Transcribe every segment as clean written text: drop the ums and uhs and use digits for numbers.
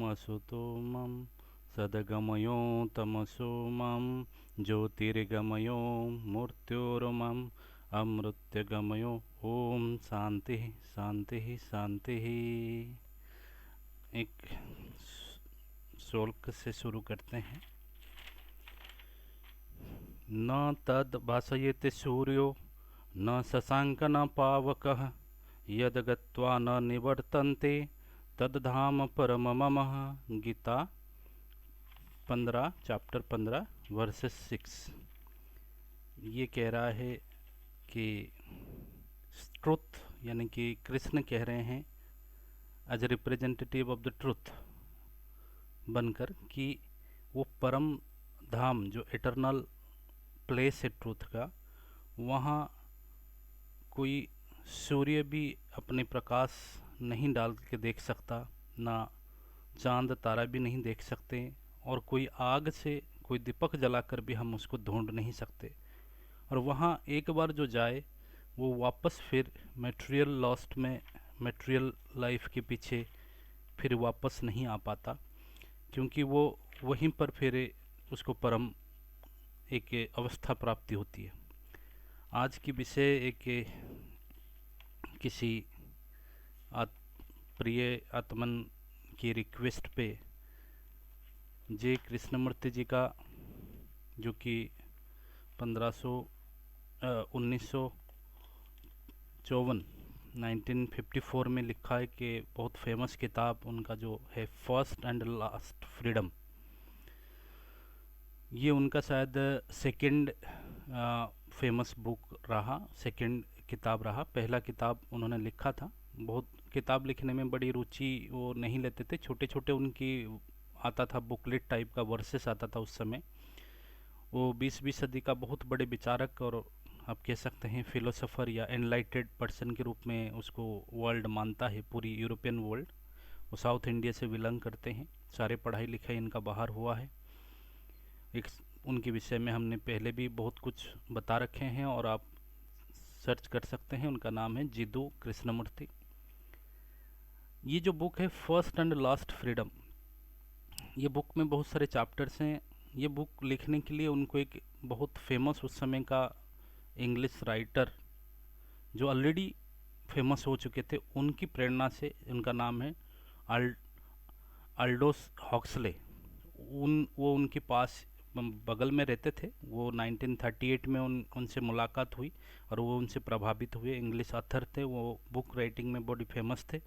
असतो मम सद्गमयो तमसो मम ज्योतिर्गमयो मृत्योर्मम अमृत्यगमयो। ओम शांति शांति शांति। एक श्लोक से शुरू करते हैं। न तद भासयते सूर्यो न शशांक न पावकः यद गत्वा न निवर्तन्ते तद्धाम परम मम। Gita 15 chapter 15 verses 6। ये कह रहा है कि ट्रुथ यानी कि कृष्ण कह रहे हैं as a representative of the truth बनकर कि वो परम धाम जो इटरनल प्लेस है ट्रुथ का, वहाँ कोई सूर्य भी अपने प्रकाश नहीं डाल के देख सकता, ना चांद तारा भी नहीं देख सकते, और कोई आग से कोई दीपक जलाकर भी हम उसको ढूंढ नहीं सकते। और वहाँ एक बार जो जाए वो वापस फिर मटेरियल लॉस्ट में, मटेरियल लाइफ के पीछे फिर वापस नहीं आ पाता, क्योंकि वो वहीं पर फिर उसको परम एक अवस्था प्राप्ति होती है। आज की विषय एक किसी प्रिय आत्मन की रिक्वेस्ट पे जे कृष्णमूर्ति जी का, जो कि 1954 में लिखा है कि बहुत फेमस किताब उनका जो है फर्स्ट एंड लास्ट फ्रीडम, ये उनका शायद सेकंड फेमस बुक रहा, सेकंड किताब रहा। पहला किताब उन्होंने लिखा था। बहुत किताब लिखने में बड़ी रुचि वो नहीं लेते थे, छोटे छोटे उनकी आता था बुकलेट टाइप का, वर्सेस आता था उस समय। वो 20वीं सदी का बहुत बड़े विचारक और आप कह सकते हैं फिलोसोफर या एनलाइटेड पर्सन के रूप में उसको वर्ल्ड मानता है, पूरी यूरोपियन वर्ल्ड। वो साउथ इंडिया से बिलोंग करते हैं, सारे पढ़ाई लिखाई इनका बाहर हुआ है। एक उनके विषय में हमने पहले भी बहुत कुछ बता रखे हैं और आप सर्च कर सकते हैं। उनका नाम है जिदू कृष्णमूर्ति। ये जो बुक है फर्स्ट एंड लास्ट फ्रीडम, ये बुक में बहुत सारे चैप्टर्स हैं। ये बुक लिखने के लिए उनको एक बहुत फेमस उस समय का इंग्लिश राइटर जो ऑलरेडी फेमस हो चुके थे, उनकी प्रेरणा से, उनका नाम है अल्डोस हॉक्सले। वो उनके पास बगल में रहते थे। वो 1938 में उनसे मुलाकात हुई और वो उनसे प्रभावित हुए। इंग्लिश ऑथर थे, वो बुक राइटिंग में बड़ी फेमस थे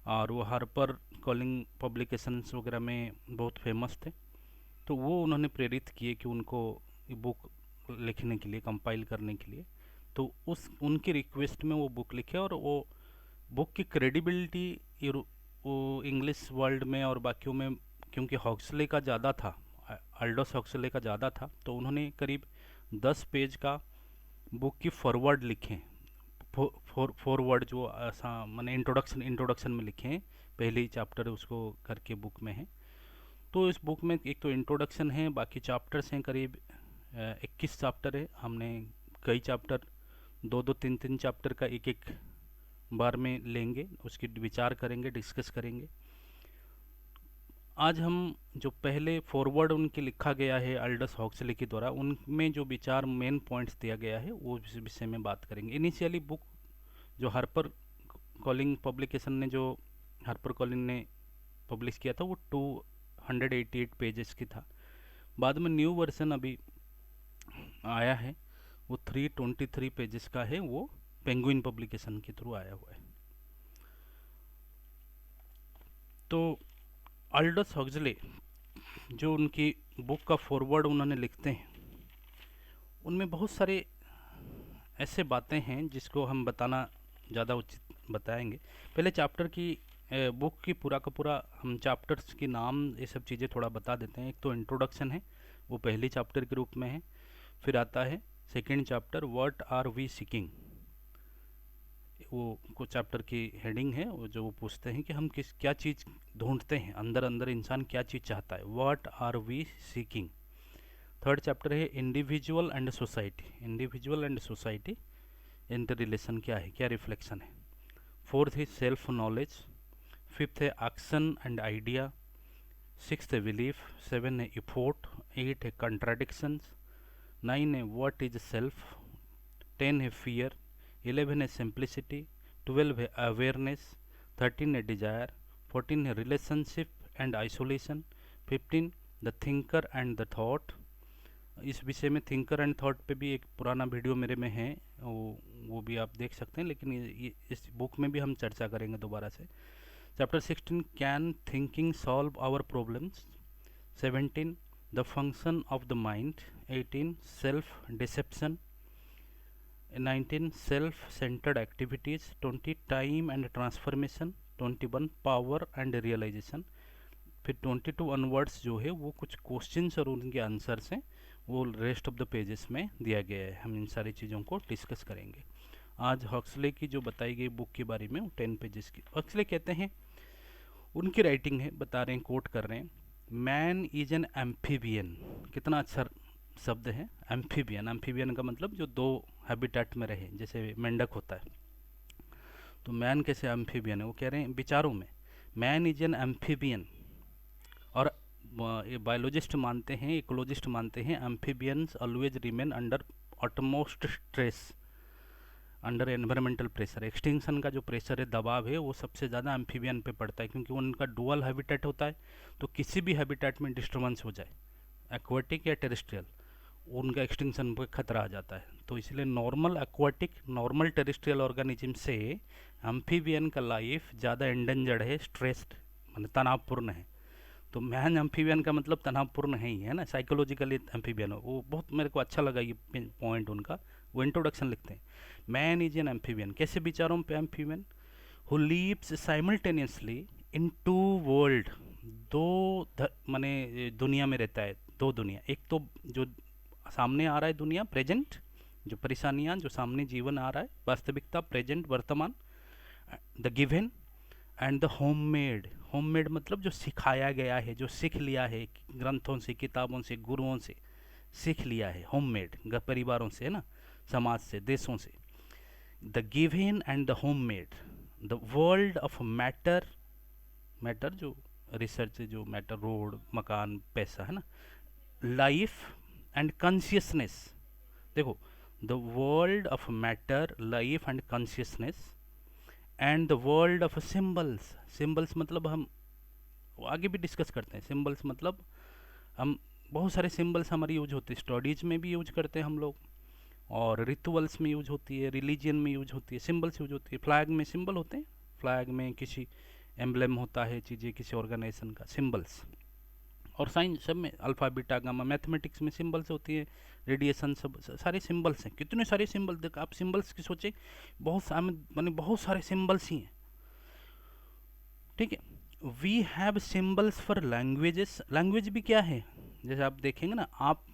और वो हार्पर कॉलिंग पब्लिकेशंस वगैरह में बहुत फेमस थे। तो वो उन्होंने प्रेरित किए कि उनको बुक लिखने के लिए, कंपाइल करने के लिए। तो उनकी रिक्वेस्ट में वो बुक लिखे और वो बुक की क्रेडिबिलिटी वो इंग्लिश वर्ल्ड में और बाकियों में, क्योंकि हॉक्सले का ज़्यादा था, अल्डोस हॉक्सले का ज़्यादा था, तो उन्होंने करीब 10 पेज का बुक की फॉरवर्ड लिखे। फॉरवर्ड जो ऐसा मैंने इंट्रोडक्शन में लिखे हैं, पहले ही चैप्टर उसको करके बुक में है। तो इस बुक में एक तो इंट्रोडक्शन है, बाकी चैप्टर्स हैं, करीब 21 चैप्टर है। हमने कई चैप्टर, दो दो तीन तीन चैप्टर का एक एक बार में लेंगे, उसकी विचार करेंगे, डिस्कस करेंगे। आज हम जो पहले फॉरवर्ड उनके लिखा गया है अल्डस हॉक्सले के द्वारा, उनमें जो विचार मेन पॉइंट्स दिया गया है वो विषय में बात करेंगे। इनिशियली बुक जो हार्पर कॉलिंग पब्लिकेशन ने, जो हार्पर कॉलिंग ने पब्लिश किया था, वो 288 पेजेस की था। बाद में न्यू वर्जन अभी आया है, वो 323 पेजेस का है। वो पेंगुइन पब्लिकेशन के थ्रू आया हुआ है। तो अल्डस हॉक्सले जो उनकी बुक का फॉरवर्ड उन्होंने लिखते हैं, उनमें बहुत सारे ऐसे बातें हैं जिसको हम बताना ज़्यादा उचित बताएंगे। पहले चैप्टर की बुक की पूरा का पूरा हम चैप्टर्स के नाम, ये सब चीज़ें थोड़ा बता देते हैं। एक तो इंट्रोडक्शन है, वो पहले चैप्टर के रूप में है। फिर आता है second chapter, what are we seeking. वो को चैप्टर की हेडिंग है, वो जो वो पूछते हैं कि हम क्या चीज़ ढूंढते हैं, अंदर अंदर इंसान क्या चीज़ चाहता है, what are we seeking. Third chapter है individual and society. Individual and society inter relation क्या है, क्या रिफ्लेक्शन है। फोर्थ है सेल्फ नॉलेज। फिफ्थ है एक्शन एंड आइडिया। सिक्स है बिलीफ, सेवन है इफोर्ट, एट है कंट्राडिक्शंस, नाइन है व्हाट इज सेल्फ, टेन है फियर, इलेवन है सिंप्लिसिटी, ट्वेल्व है अवेयरनेस, थर्टीन है डिजायर, फोर्टीन है relationship and isolation, fifteen the thinker and the thought. इस विषय में थिंकर एंड थॉट पे भी एक पुराना वीडियो मेरे में है, वो भी आप देख सकते हैं, लेकिन इस बुक में भी हम चर्चा करेंगे दोबारा से। Chapter 16 can thinking solve our problems, 17 the function of the mind, 18 self deception, 19 self centred activities, 20 time and transformation, 21 power and realisation. फिर 22 अनवर्ड्स जो है वो कुछ क्वेश्चंस और उनके आंसर्स हैं, वो रेस्ट ऑफ द पेजेस में दिया गया है। हम इन सारी चीज़ों को डिस्कस करेंगे। आज हक्सले की जो बताई गई बुक के बारे में, वो 10 पेजेस की। हक्सले कहते हैं, उनकी राइटिंग है, बता रहे हैं, कोट कर रहे हैं, मैन इज एन एम्फीबियन। कितना अच्छा शब्द है एम्फीबियन। एम्फीबियन का मतलब जो दो हैबिटेट में रहे, जैसे मेंढक होता है, तो मैन कैसे एम्फीबियन है, वो कह रहे हैं विचारों में मैन इज एन एम्फीबियन। और ये बायोलॉजिस्ट मानते हैं, इकोलॉजिस्ट मानते हैं, amphibians always remain under utmost stress, under environmental pressure. Extinction का जो प्रेशर है, दबाव है, वो सबसे ज़्यादा एम्फीबियन पे पड़ता है, क्योंकि उनका डुअल हैबिटेट होता है। तो किसी भी हैबिटेट में डिस्टर्बेंस हो जाए, एक्वाटिक या टेरेस्ट्रियल, उनका एक्सटिंक्शन पर खतरा आ जाता है। तो इसलिए normal aquatic, normal terrestrial organism से एम्फीबियन का लाइफ ज़्यादा एंडेंजर्ड है, स्ट्रेस्ड, मतलब तनावपूर्ण है। तो मैन एम्फीबियन का मतलब तनावपूर्ण है ही, है ना, साइकोलॉजिकली एम्फीबियन हो। वो बहुत मेरे को अच्छा लगा ये पॉइंट उनका। वो इंट्रोडक्शन लिखते हैं, मैन इज एन एम्फीबियन, कैसे विचारों पे amphibian, who lives simultaneously in two world, दो माने दुनिया में रहता है, दो दुनिया। एक तो जो सामने आ रहा है दुनिया, प्रेजेंट, जो परेशानियाँ, जो सामने जीवन आ रहा है, वास्तविकता, प्रेजेंट, वर्तमान, the given, and the homemade. Homemade मतलब जो सिखाया गया है, जो सीख लिया है ग्रंथों से, किताबों से, गुरुओं से सीख लिया है, होममेड, परिवारों से, है ना, समाज से, देशों से। The given and the homemade, the world of matter, matter जो रिसर्च, जो मैटर, रोड, मकान, पैसा, है ना, लाइफ एंड कॉन्शियसनेस। देखो, the world of matter, life and consciousness, and the world of symbols. Symbols मतलब हम आगे भी डिस्कस करते हैं। सिम्बल्स मतलब हम बहुत सारे सिम्बल्स हमारी यूज होती है, स्टडीज में भी यूज करते हैं हम लोग, और रिचुअल्स में यूज होती है, रिलीजन में यूज होती है, सिम्बल्स यूज होती है। फ्लैग में सिम्बल होते हैं, फ्लैग में किसी एम्ब्लेम होता है, चीज़ें, किसी ऑर्गेनाइजेशन का, सिम्बल्स। और साइंस सब में अल्फा बीटा गामा, मैथमेटिक्स में सिम्बल्स होती है, रेडिएशन, सब सारे सिम्बल्स हैं। कितने सारे सिम्बल, देख आप सिम्बल्स की सोचे, बहुत सारे, माने बहुत सारे सिम्बल्स ही हैं, ठीक है। We have symbols for languages. Language भी क्या है, जैसे आप देखेंगे ना, आप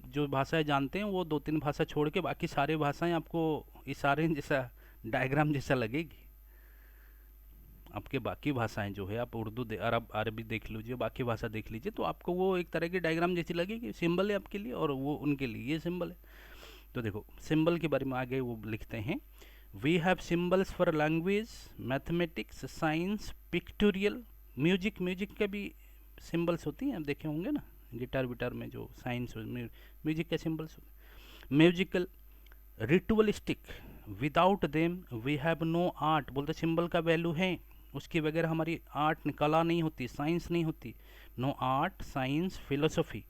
जो भाषाएं जानते हैं वो दो तीन भाषा छोड़ के बाकी सारे भाषाएं आपको इशारे जैसा, डायग्राम जैसा लगेगी। आपके बाकी भाषाएं जो है, आप उर्दू अरबी देख लीजिए, बाकी भाषा देख लीजिए, तो आपको वो एक तरह की डायग्राम जैसी लगेगी, सिंबल है आपके लिए और वो उनके लिए ये सिंबल है। तो देखो, सिंबल के बारे में आगे वो लिखते हैं, we have symbols for language, mathematics, science, pictorial, music. Music का भी सिंबल्स होती हैं, आप देखे होंगे ना, गिटार विटार में जो साइंस, म्यूजिक के सिंबल्स होते हैं। Musical, ritualistic, without them we have no art. बोलते सिंबल का वैल्यू है, उसके बगैर हमारी आर्ट, कला नहीं होती, साइंस नहीं होती। No art, science, philosophy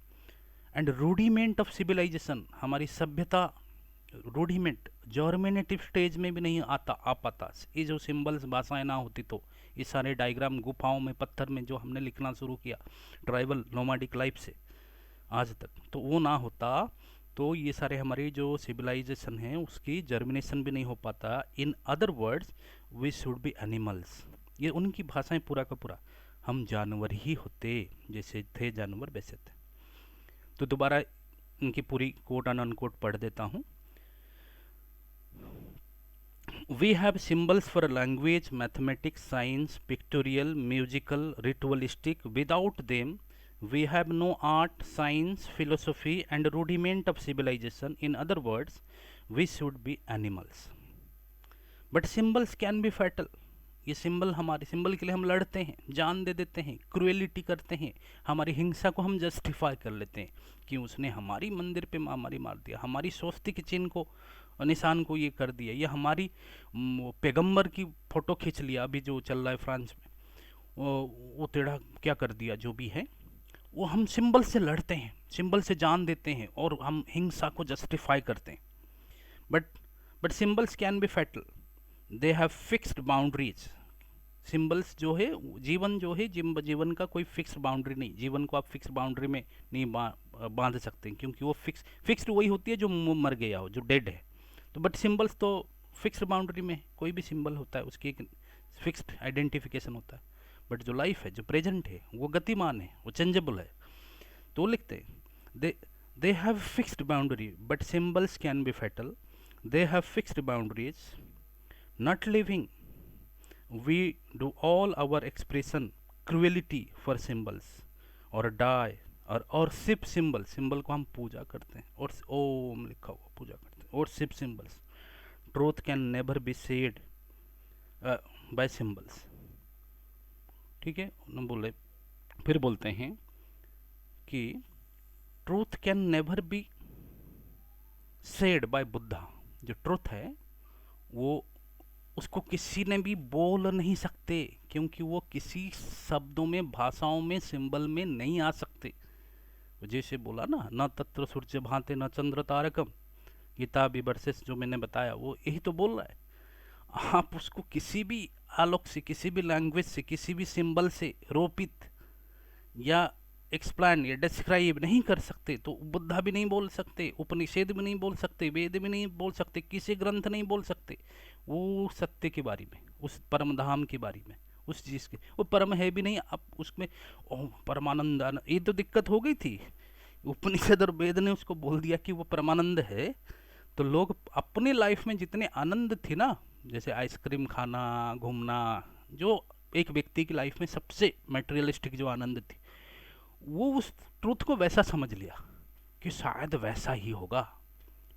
and rudiment of civilisation. हमारी सभ्यता रूडिमेंट, जर्मिनेटिव स्टेज में भी नहीं आ पाता ये जो सिंबल्स, भाषाएं ना होती तो। ये सारे डायग्राम गुफाओं में, पत्थर में जो हमने लिखना शुरू किया ट्राइबल नोमैडिक लाइफ से आज तक, तो वो ना होता तो ये सारे हमारी जो सिविलाइजेशन है उसकी जर्मिनेशन भी नहीं हो पाता। In other words we should be animals. ये उनकी भाषाएं पूरा का पूरा, हम जानवर ही होते, जैसे थे जानवर वैसे थे। तो दोबारा इनकी पूरी कोट एंड अनकोट पढ़ देता हूँ। We have symbols for language, mathematics, science, pictorial, musical, ritualistic. Without them, we have no art, science, philosophy, and rudiment of civilization. In other words, we should be animals. But symbols can be fatal. ये symbol, हमारे symbol के लिए हम लड़ते हैं, जान दे देते हैं, क्रुएलिटी करते हैं, हमारी हिंसा को हम जस्टिफाई कर लेते हैं कि उसने हमारी मंदिर पे महामारी मार दिया, हमारी स्वस्तिक चिन्ह को, निशान को ये कर दिया, या हमारी पैगंबर की फोटो खींच लिया, अभी जो चल रहा है फ्रांस में, वो टेढ़ा क्या कर दिया, जो भी है वो हम सिंबल से लड़ते हैं, सिंबल से जान देते हैं और हम हिंसा को जस्टिफाई करते हैं। But but symbols can be fatal, they have fixed boundaries. Symbols जो है, जीवन जो है, जीवन का कोई फिक्स बाउंड्री नहीं, जीवन को आप फिक्स बाउंड्री में नहीं बांध सकते, क्योंकि वो फिक्स्ड वही होती है जो मर गया हो, जो डेड है। तो बट सिंबल्स तो फिक्स्ड बाउंड्री में, कोई भी सिंबल होता है उसकी एक फिक्स्ड आइडेंटिफिकेशन होता है। बट जो लाइफ है, जो प्रेजेंट है, वो गतिमान है, वो चेंजेबल है। तो लिखते हैं they have fixed boundary but symbols can be fatal, they have fixed boundaries, not living we do all our expression cruelty for symbols or die और सिर्फ सिंबल को हम पूजा करते हैं, और ओम लिखा हुआ पूजा करते हैं, और सिर्फ symbols. Truth can never be said bye symbols. ठीक है, हम बोले, फिर बोलते हैं कि truth can never be said by Buddha. जो ट्रूथ है वो उसको किसी ने भी बोल नहीं सकते, क्योंकि वो किसी शब्दों में, भाषाओं में, सिंबल में नहीं आ सकते। जैसे बोला ना, न तत्र सूर्य भांते न चंद्र तारकम, गीता वर्सेस जो मैंने बताया, वो यही तो बोल रहा है। आप उसको किसी भी आलोक से, किसी भी लैंग्वेज से, किसी भी सिंबल से रोपित या एक्सप्लेन या डिस्क्राइब नहीं कर सकते। तो बुद्धा भी नहीं बोल सकते, उपनिषद भी नहीं बोल सकते, वेद भी नहीं बोल सकते, किसी ग्रंथ नहीं बोल सकते। वो सत्य के बारे में, उस परम धाम के बारे में, उस चीज़ के, वो परम है भी नहीं, अब उसमें परमानंद, ये तो दिक्कत हो गई थी। उपनिषद और वेद ने उसको बोल दिया कि वो परमानंद है, तो लोग अपने लाइफ में जितने आनंद थी ना, जैसे आइसक्रीम खाना, घूमना, जो एक व्यक्ति की लाइफ में सबसे मटेरियलिस्टिक जो आनंद थी, वो उस ट्रूथ को वैसा समझ लिया कि शायद वैसा ही होगा,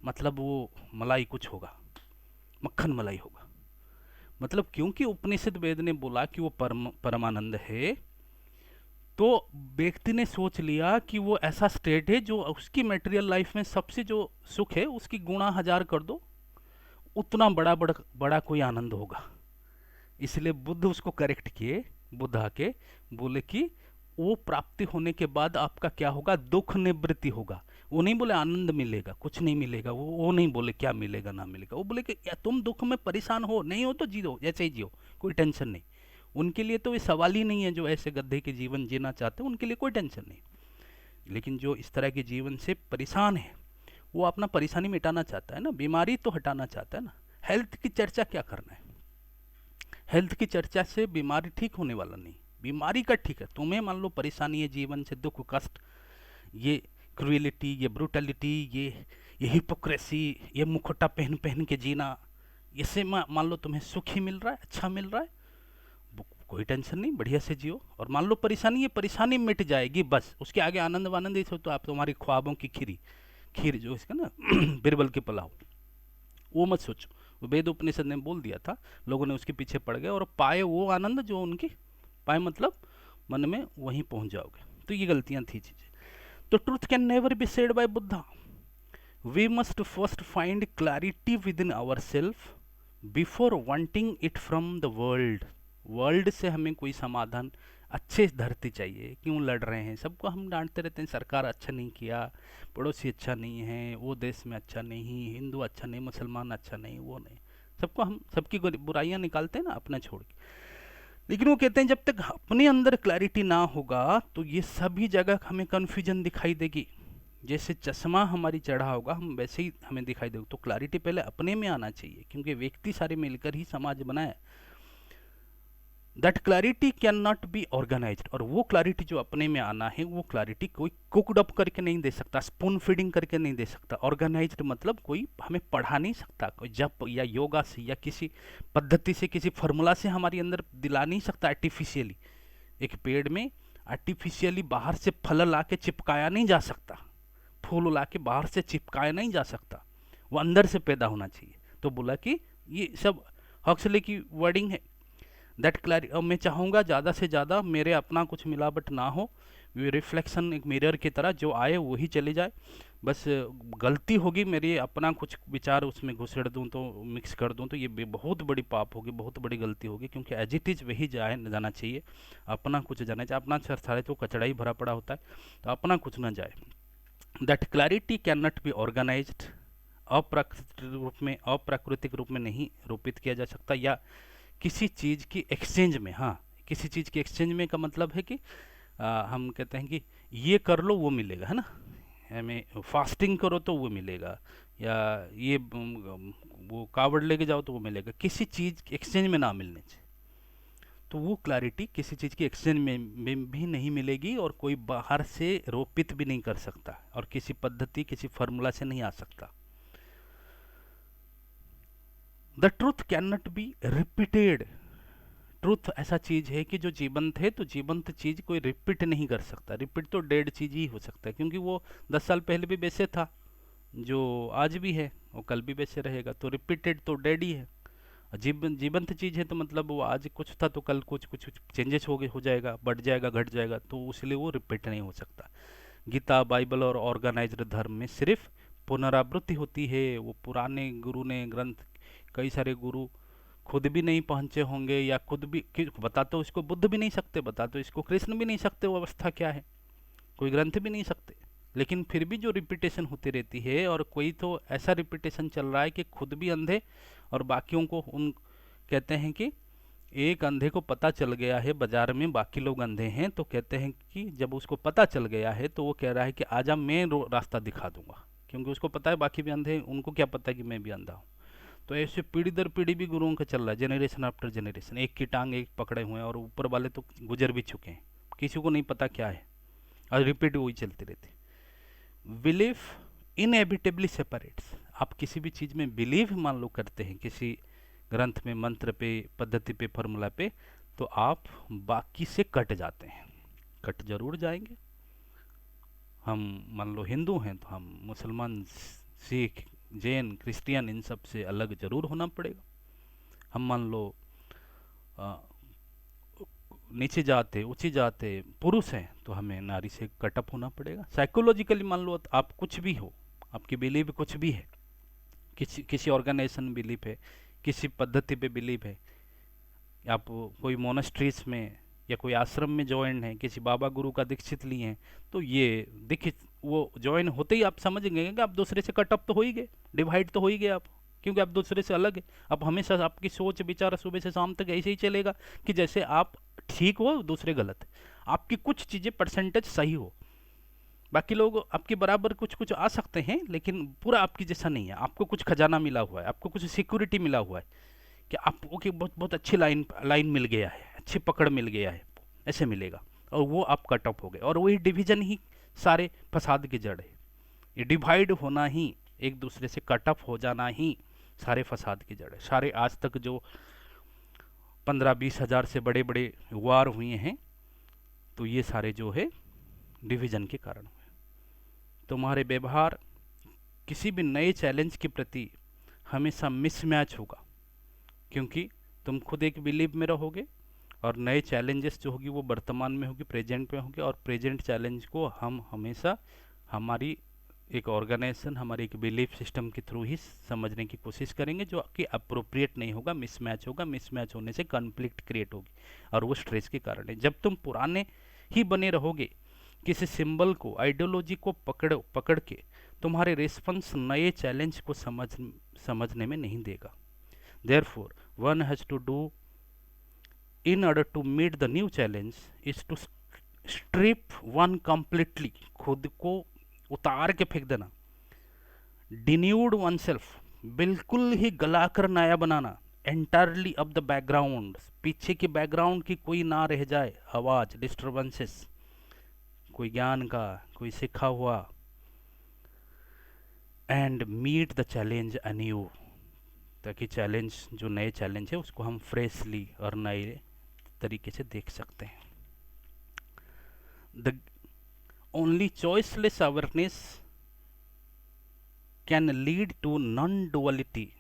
मतलब वो मलाई कुछ होगा, मक्खन मलाई होगा। मतलब क्योंकि उपनिषद वेद ने बोला कि वो परमानंद है, तो व्यक्ति ने सोच लिया कि वो ऐसा स्टेट है जो उसकी मटेरियल लाइफ में सबसे जो सुख है उसकी गुणा 1000 कर दो, उतना बड़ा कोई आनंद होगा। इसलिए बुद्ध उसको करेक्ट किए, बुद्धा के बोले कि वो प्राप्ति होने के बाद आपका क्या होगा, दुख निवृत्ति होगा। वो नहीं बोले आनंद मिलेगा, कुछ नहीं मिलेगा, वो नहीं बोले क्या मिलेगा ना मिलेगा, वो बोले कि या तुम दुख में परेशान हो, नहीं हो तो जियो, जैसे ही जियो, कोई टेंशन नहीं। उनके लिए तो ये सवाल ही नहीं है, जो ऐसे गड्ढे के जीवन जीना चाहते हैं उनके लिए कोई टेंशन नहीं। लेकिन जो इस तरह के जीवन से परेशान है, वो अपना परेशानी मिटाना चाहता है ना, बीमारी तो हटाना चाहता है ना। हेल्थ की चर्चा क्या करना है, हेल्थ की चर्चा से बीमारी ठीक होने वाला नहीं, बीमारी का ठीक है। तुम्हें मान लो परेशानी है जीवन से, दुख कष्ट, ये क्रूएलिटी, ये ब्रूटलिटी, ये हिपोक्रेसी, ये मुखोटा पहन पहन के जीना, इससे मान लो तुम्हें सुख ही मिल रहा है, अच्छा मिल रहा है, कोई टेंशन नहीं, बढ़िया से जियो। और मान लो परेशानी, ये परेशानी मिट जाएगी बस, उसके आगे आनंद वानंद ये सब तो आप तुम्हारी ख्वाबों की खीर जो इसका ना बिरबल के पुलाव, वो मत सोचो। वेद उपनिषद ने बोल दिया था, लोगों ने उसके पीछे पड़ गए और पाए वो आनंद जो उनकी पाए, मतलब मन में वहीं पहुंच जाओगे। तो ये गलतियां थी चीजें। तो truth can never be said by Buddha, we must first find clarity with in our self before wanting it from the world. World से हमें कोई समाधान अच्छे धरती चाहिए। क्यों लड़ रहे हैं, सबको हम डांटते रहते हैं, सरकार अच्छा नहीं किया, पड़ोसी अच्छा नहीं है, वो देश में अच्छा नहीं, हिंदू अच्छा नहीं, मुसलमान अच्छा नहीं, वो नहीं, सबको हम सबकी बुराइयां निकालते हैं ना अपना छोड़ के। लेकिन वो कहते हैं जब तक अपने अंदर क्लैरिटी ना होगा तो ये सभी जगह हमें कन्फ्यूजन दिखाई देगी। जैसे चश्मा हमारी चढ़ा होगा, हम वैसे ही हमें दिखाई देगा। तो क्लैरिटी पहले अपने में आना चाहिए, क्योंकि व्यक्ति सारे मिलकर ही समाज बनाए। That clarity can not be organised, और वो क्लैरिटी जो अपने में आना है, वो क्लैरिटी कोई कुकड अप करके नहीं दे सकता, स्पून फीडिंग करके नहीं दे सकता। ऑर्गेनाइज्ड मतलब कोई हमें पढ़ा नहीं सकता, कोई जप या योगा से या किसी पद्धति से, किसी फार्मूला से हमारे अंदर दिला नहीं सकता आर्टिफिशियली। एक पेड़ में आर्टिफिशियली बाहर से फल ला के चिपकाया नहीं जा सकता, फूल ला के बाहर से चिपकाया नहीं जा सकता, वो अंदर से पैदा होना चाहिए। तो बोला कि ये सब हक्सले की वर्डिंग है, दैट क्लैरिटी, और मैं चाहूँगा ज़्यादा से ज़्यादा मेरे अपना कुछ मिलावट ना हो, रिफ्लेक्शन एक मिरर की तरह जो आए वही चले जाए। बस गलती होगी मेरी, अपना कुछ विचार उसमें घुसेड़ दूँ तो, मिक्स कर दूँ तो ये बहुत बड़ी पाप होगी, बहुत बड़ी गलती होगी, क्योंकि एज इट इज़ वही जाना चाहिए, अपना कुछ जाना चाहिए। अपना सारे तो कचड़ा ही भरा पड़ा होता है, तो अपना कुछ ना जाए। That clarity can not be organised, अप्राकृतिक रूप में नहीं रूपित किया जा सकता, या किसी चीज़ की एक्सचेंज में। हाँ, किसी चीज़ की एक्सचेंज में का मतलब है कि हम कहते हैं कि ये कर लो वो मिलेगा, है ना, हमें फास्टिंग करो तो वो मिलेगा, या ये वो कावड़ लेके जाओ तो वो मिलेगा, किसी चीज़ एक्सचेंज में ना मिलने चाहिए। तो वो क्लैरिटी किसी चीज़ की एक्सचेंज में भी नहीं मिलेगी, और कोई बाहर से रोपित भी नहीं कर सकता, और किसी पद्धति किसी फार्मूला से नहीं आ सकता। The truth can not be repeated, truth ऐसा चीज है कि जो जीवंत है, तो जीवंत चीज कोई रिपीट नहीं कर सकता। रिपीट तो डेड चीज ही हो सकता है, क्योंकि वो 10 साल पहले भी वैसे था, जो आज भी है वो कल भी वैसे रहेगा, तो रिपीटेड तो डेड ही है। जीवंत चीज है तो मतलब वो आज कुछ था तो कल कुछ कुछ चेंजेस हो जाएगा, बढ़ जाएगा, घट जाएगा, तो इसलिए वो रिपीट नहीं हो सकता। गीता, बाइबल और ऑर्गेनाइज्ड धर्म में सिर्फ पुनरावृत्ति होती है। वो पुराने गुरु ने ग्रंथ, कई सारे गुरु खुद भी नहीं पहुंचे होंगे, या खुद भी बता तो इसको बुद्ध भी नहीं सकते, बता तो इसको कृष्ण भी नहीं सकते, वो अवस्था क्या है, कोई ग्रंथ भी नहीं सकते, लेकिन फिर भी जो रिपीटेशन होती रहती है, और कोई तो ऐसा रिपीटेशन चल रहा है कि खुद भी अंधे और बाकियों को उन कहते हैं कि एक अंधे को पता चल गया है बाजार में बाकी लोग अंधे हैं, तो कहते हैं कि जब उसको पता चल गया है तो वो कह रहा है कि आजा मैं रास्ता दिखा दूंगा, क्योंकि उसको पता है बाकी भी अंधे हैं, उनको क्या पता कि मैं भी अंधा हूँ। तो ऐसे पीढ़ी दर पीढ़ी भी गुरुओं का चल रहा है, जनरेशन आफ्टर जनरेशन, एक की टांग एक पकड़े हुए हैं, और ऊपर वाले तो गुजर भी चुके हैं, किसी को नहीं पता क्या है, और रिपीट वही चलती रहती। बिलीफ इनएविटेबली सेपरेट्स, आप किसी भी चीज़ में बिलीव मान लो करते हैं, किसी ग्रंथ में, मंत्र पे, पद्धति पे, फॉर्मूला पे, तो आप बाकी से कट जाते हैं, कट जरूर जाएंगे। हम मान लो हिंदू हैं तो हम मुसलमान, सिख, जैन, क्रिश्चियन, इन सब से अलग जरूर होना पड़ेगा। हम मान लो अ, नीचे जाते ऊंची जाते पुरुष हैं तो हमें नारी से कटअप होना पड़ेगा। साइकोलॉजिकली मान लो आप कुछ भी हो, आपकी बिलीव कुछ भी है, किसी किसी ऑर्गेनाइजेशन बिलीव है, किसी पद्धति पे बिलीव है, आप कोई मोनेस्ट्रीज में या कोई आश्रम में ज्वाइन है, किसी बाबा गुरु का दीक्षित लिए हैं, तो ये दीक्षित वो ज्वाइन होते ही आप समझेंगे कि आप दूसरे से कटअप तो हो ही गए, डिवाइड तो हो ही गए आप, क्योंकि आप दूसरे से अलग है। अब हमेशा आपकी सोच विचार सुबह से शाम तक ऐसे ही चलेगा कि जैसे आप ठीक हो दूसरे गलत है, आपकी कुछ चीज़ें परसेंटेज सही हो, बाकी लोग आपके बराबर कुछ कुछ आ सकते हैं, लेकिन पूरा आपकी जैसा नहीं है। आपको कुछ खजाना मिला हुआ है, आपको कुछ सिक्योरिटी मिला हुआ है, कि आपको कि बहुत बहुत अच्छी लाइन लाइन मिल गया है, अच्छी पकड़ मिल गया है, ऐसे मिलेगा, और वो आप कट ऑफ हो गए। और वही डिवीजन ही सारे फसाद की जड़ है, ये डिवाइड होना ही, एक दूसरे से कट ऑफ हो जाना ही सारे फसाद की जड़ है। सारे आज तक जो 15-20 हजार से बड़े बड़े वार हुए हैं, तो ये सारे जो है डिवीजन के कारण हुए। तुम्हारे व्यवहार किसी भी नए चैलेंज के प्रति हमेशा मिसमैच होगा, क्योंकि तुम खुद एक बिलीव में रहोगे, और नए चैलेंजेस जो होगी वो वर्तमान में होगी, प्रेजेंट में होगी, और प्रेजेंट चैलेंज को हम हमेशा हमारी एक ऑर्गेनाइजेशन, हमारी एक बिलीफ सिस्टम के थ्रू ही समझने की कोशिश करेंगे, जो कि अप्रोप्रिएट नहीं होगा, मिसमैच होगा। मिसमैच होने से कॉन्फ्लिक्ट क्रिएट होगी, और वो स्ट्रेस के कारण है। जब तुम पुराने ही बने रहोगे, किसी सिंबल को, आइडियोलॉजी को पकड़ के, तुम्हारे रिस्पॉन्स नए चैलेंज को समझने में नहीं देगा। Therefore, one has to do in order to meet the new challenge is to strip one completely, खुद को उतार के फेंक देना, denude oneself, बिल्कुल ही गलाकर नया बनाना, entirely of the background, पीछे की बैकग्राउंड की कोई ना रह जाए आवाज, डिस्टर्बेंसेस, कोई ज्ञान का, कोई सीखा हुआ, and meet the challenge anew, ताकि चैलेंज, जो नए चैलेंज है, उसको हम फ्रेशली और नए तरीके से देख सकते हैं। The only choiceless awareness can lead to non duality,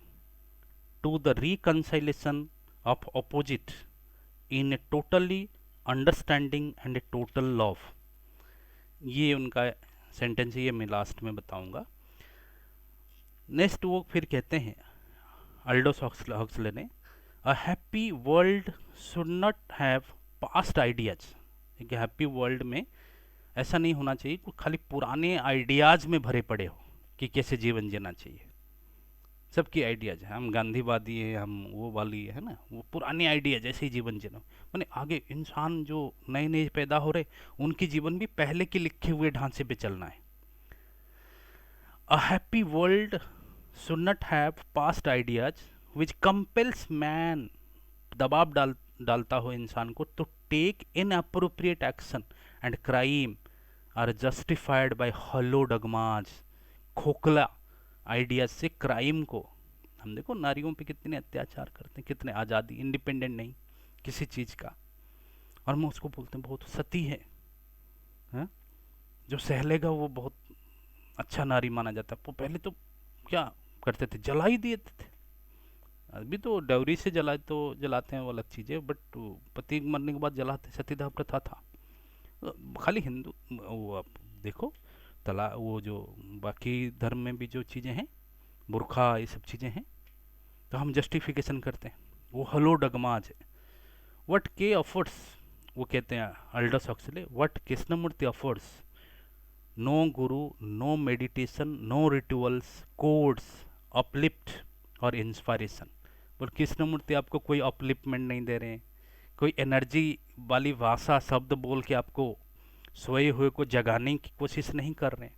to the reconciliation of opposite in a totally understanding and a total love. ये उनका सेंटेंस है, ये मैं लास्ट में बताऊंगा। नेक्स्ट वो फिर कहते हैं अल्डोस हक्सले ने, अ happy world should not have past ideas. एक हैप्पी वर्ल्ड में ऐसा नहीं होना चाहिए कि खाली पुराने आइडियाज में भरे पड़े हो कि कैसे जीवन जीना चाहिए। सबकी आइडियाज है, हम गांधीवादी है, हम वो वाली है ना, वो पुराने आइडिया जैसे ही जीवन जीना। मैंने आगे इंसान जो नए नए पैदा हो रहे, उनकी जीवन भी पहले के लिखे हुए ढांचे पे चलना है। A happy world should not have past ideas which compels man, दबाव डालता हो इंसान को to take in appropriate action and crime are justified by hollow dogmas. खोखला आइडियाज से क्राइम को, हम देखो नारियों पे कितने अत्याचार करते हैं, कितने आज़ादी, इंडिपेंडेंट नहीं किसी चीज़ का, और हम उसको बोलते हैं बहुत सती है? जो सहलेगा वो बहुत अच्छा नारी माना जाता है। वो पहले तो क्या करते थे, जला ही दिए थे। अभी तो डवरी से जलाए तो जलाते हैं, वो अलग चीज़ है, बट पति मरने के बाद जलाते, सतीदाह प्रथा था। खाली हिंदू, वो आप देखो तला, वो जो बाकी धर्म में भी जो चीज़ें हैं, बुरखा, ये सब चीज़ें हैं, तो हम जस्टिफिकेशन करते हैं, वो हलो डगमाज है। वट के अफर्ट्स, वो कहते हैं Aldous Huxley, what Krishnamurti efforts, no guru, no meditation, no rituals, codes, uplift और इंस्पायरेशन। पर कृष्णमूर्ति आपको कोई अपलिफ्टमेंट नहीं दे रहे हैं, कोई एनर्जी वाली भाषा शब्द बोल के आपको सोए हुए को जगाने की कोशिश नहीं कर रहे हैं।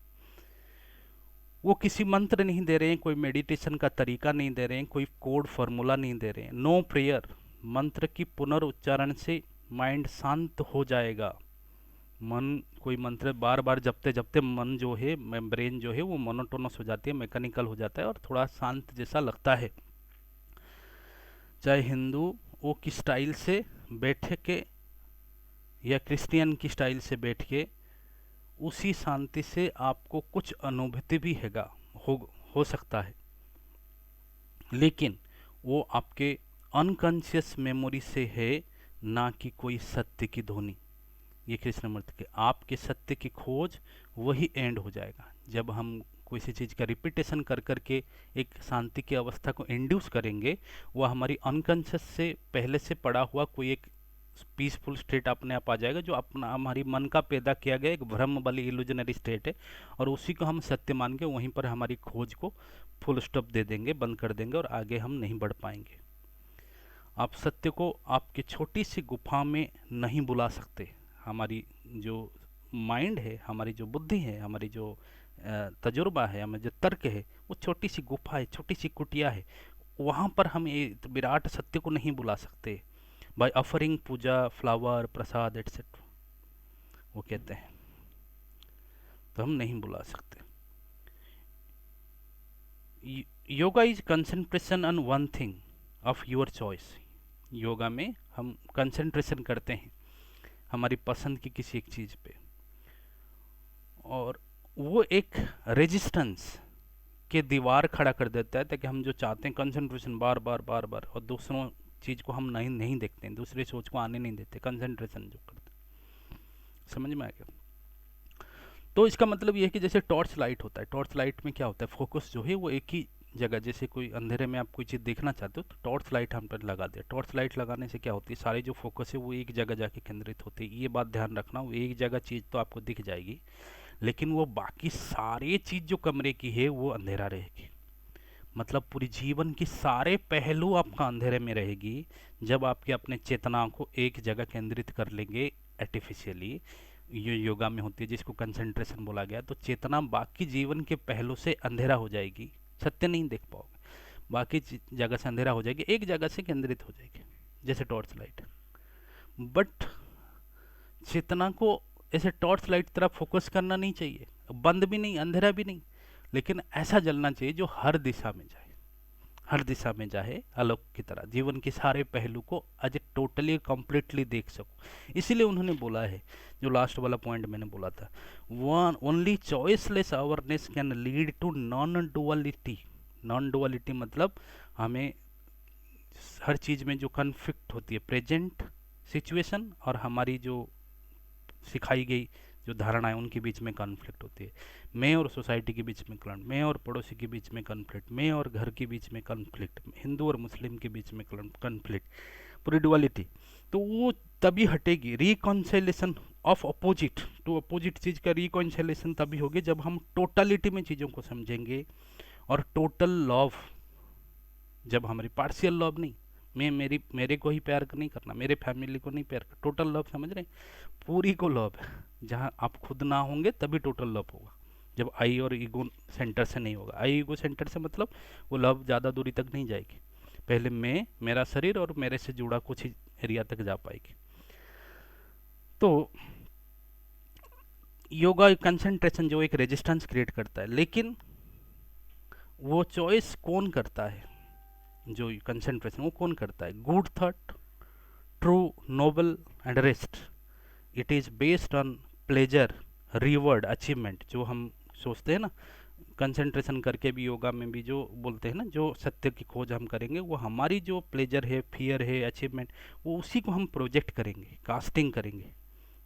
वो किसी मंत्र नहीं दे रहे हैं, कोई मेडिटेशन का तरीका नहीं दे रहे हैं, कोई कोड फार्मूला नहीं दे रहे हैं। नो प्रेयर, मंत्र की पुनरुच्चारण से माइंड शांत हो जाएगा। मन, कोई मंत्र बार बार जपते जपते मन जो है, ब्रेन जो है वो मोनोटोनस हो जाती है, मैकेनिकल हो जाता है और थोड़ा शांत जैसा लगता है। चाहे हिंदू वो की स्टाइल से बैठ के या क्रिश्चियन की स्टाइल से बैठ के, उसी शांति से आपको कुछ अनुभूति भी हैगा, हो सकता है, लेकिन वो आपके अनकॉन्शियस मेमोरी से है, ना कि कोई सत्य की ध्वनि। ये कृष्णमूर्ति के, आपके सत्य की खोज वही एंड हो जाएगा जब हम किसी चीज़ का रिपीटेशन कर करके एक शांति की अवस्था को इंड्यूस करेंगे। वह हमारी अनकॉन्शियस से पहले से पड़ा हुआ कोई एक पीसफुल स्टेट अपने आप आ जाएगा, जो अपना हमारी मन का पैदा किया गया एक भ्रम वाली इल्यूजनरी स्टेट है, और उसी को हम सत्य मान के वहीं पर हमारी खोज को फुल स्टॉप दे देंगे, बंद कर देंगे, और आगे हम नहीं बढ़ पाएंगे। आप सत्य को आपकी छोटी सी गुफा में नहीं बुला सकते। हमारी जो माइंड है, हमारी जो बुद्धि है, हमारी जो तजुर्बा है, हमारे जो तर्क है, वो छोटी सी गुफा है, छोटी सी कुटिया है, वहाँ पर हम ये विराट सत्य को नहीं बुला सकते by offering puja, flower, prasad etcetera. वो कहते हैं तो हम नहीं बुला सकते। Yoga is concentration on one thing of your choice. Yoga में हम कंसंट्रेशन करते हैं हमारी पसंद की किसी एक चीज़ पे, और वो एक रेजिस्टेंस के दीवार खड़ा कर देता है, ताकि हम जो चाहते हैं कंसंट्रेशन बार बार बार बार, और दूसरों चीज़ को हम नहीं देखते हैं, दूसरी सोच को आने नहीं देते, कंसंट्रेशन जो करते हैं। समझ में आ गया? तो इसका मतलब ये है कि जैसे टॉर्च लाइट होता है, टॉर्च लाइट में क्या होता है, फोकस जो है वो एक ही जगह, जैसे कोई अंधेरे में आप कोई चीज़ देखना चाहते हो तो टॉर्च लाइट हम पर लगा दे। टॉर्च लाइट लगाने से क्या होती है, सारी जो फोकस है वो एक जगह जाके केंद्रित होती है। ये बात ध्यान रखना, वो एक जगह चीज़ तो आपको दिख जाएगी, लेकिन वो बाकी सारी चीज़ जो कमरे की है वो अंधेरा रहेगी। मतलब पूरी जीवन की सारे पहलू आपका अंधेरे में रहेगी जब आपके अपने चेतना को एक जगह केंद्रित कर लेंगे आर्टिफिशियली। ये योगा में होती है जिसको कंसंट्रेशन बोला गया। तो चेतना बाकी जीवन के पहलू से अंधेरा हो जाएगी, सत्य नहीं देख पाओगे, बाकी जगह से अंधेरा हो जाएगी, एक जगह से केंद्रित हो जाएगी जैसे टॉर्च लाइट। बट चेतना को ऐसे टॉर्च लाइट तरह फोकस करना नहीं चाहिए, बंद भी नहीं, अंधेरा भी नहीं, लेकिन ऐसा जलना चाहिए जो हर दिशा में जाए, हर दिशा में जाए, आलोक की तरह जीवन के सारे पहलू को आज टोटली कंप्लीटली देख सको। इसीलिए उन्होंने बोला है, जो लास्ट वाला पॉइंट मैंने बोला था, one only choiceless awareness can lead to non duality. Non duality मतलब हमें हर चीज़ में जो कन्फ्लिक्ट होती है, प्रेजेंट सिचुएशन और हमारी जो सिखाई गई जो धारणाएं उनके बीच में कॉन्फ्लिक्ट होती है। मैं और सोसाइटी के बीच में कॉन्फ्लिक्ट, मैं और पड़ोसी के बीच में कॉन्फ्लिक्ट, मैं और घर के बीच में कॉन्फ्लिक्ट, हिंदू और मुस्लिम के बीच में कॉन्फ्लिक्ट, पूरी डुअलिटी। तो वो तभी हटेगी, reconciliation of opposite to opposite चीज़ का रिकॉन्सिलेशन तभी होगी जब हम टोटलिटी में चीज़ों को समझेंगे। और टोटल लव, जब हमारी पार्शियल लव नहीं, मैं मेरे को ही प्यार नहीं करना, मेरे फैमिली को नहीं प्यार करना, टोटल लव समझ रहे हैं, पूरी को लव है। जहाँ आप खुद ना होंगे तभी टोटल लव होगा, जब आई और ईगो सेंटर से नहीं होगा। आई ईगो सेंटर से मतलब वो लव ज़्यादा दूरी तक नहीं जाएगी, पहले मैं, मेरा शरीर और मेरे से जुड़ा कुछ ही एरिया तक जा पाएगी। तो योगा कंसंट्रेशन जो एक रेजिस्टेंस क्रिएट करता है, लेकिन वो चॉइस कौन करता है, जो कंसंट्रेशन वो कौन करता है? Good thought, true, noble and rest. It is based on pleasure, reward, achievement. जो हम सोचते हैं ना, कंसंट्रेशन करके भी योगा में भी जो बोलते हैं ना, जो सत्य की खोज हम करेंगे, वो हमारी जो प्लेजर है, फियर है, अचीवमेंट, वो उसी को हम प्रोजेक्ट करेंगे, कास्टिंग करेंगे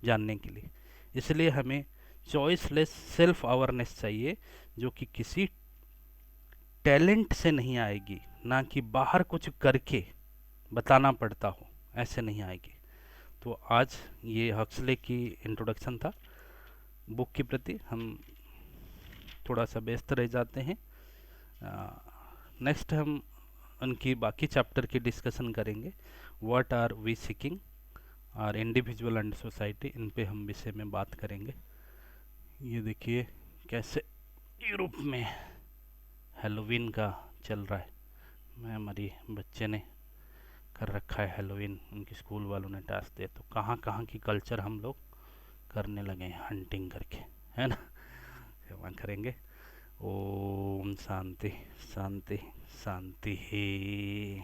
जानने के लिए। इसलिए हमें चॉइसलेस सेल्फ अवेयरनेस चाहिए, जो कि किसी टैलेंट से नहीं आएगी, ना कि बाहर कुछ करके बताना पड़ता हो, ऐसे नहीं आएगी। तो आज ये हक्सले की इंट्रोडक्शन था बुक के प्रति। हम थोड़ा सा व्यस्त रह जाते हैं। नेक्स्ट हम उनकी बाकी चैप्टर की डिस्कशन करेंगे। व्हाट आर वी सीकिंग, और इंडिविजुअल एंड सोसाइटी, इन पे हम विषय में बात करेंगे। ये देखिए कैसे यूरोप में हेलोवीन का चल रहा है। मैं हमारी बच्चे ने कर रखा है हेलोवीन, उनके स्कूल वालों ने टास्क दिया, तो कहाँ कहाँ की कल्चर हम लोग करने लगे हैं हंटिंग करके, है ना। सेवा करेंगे। ओम शांति शांति शांति ही।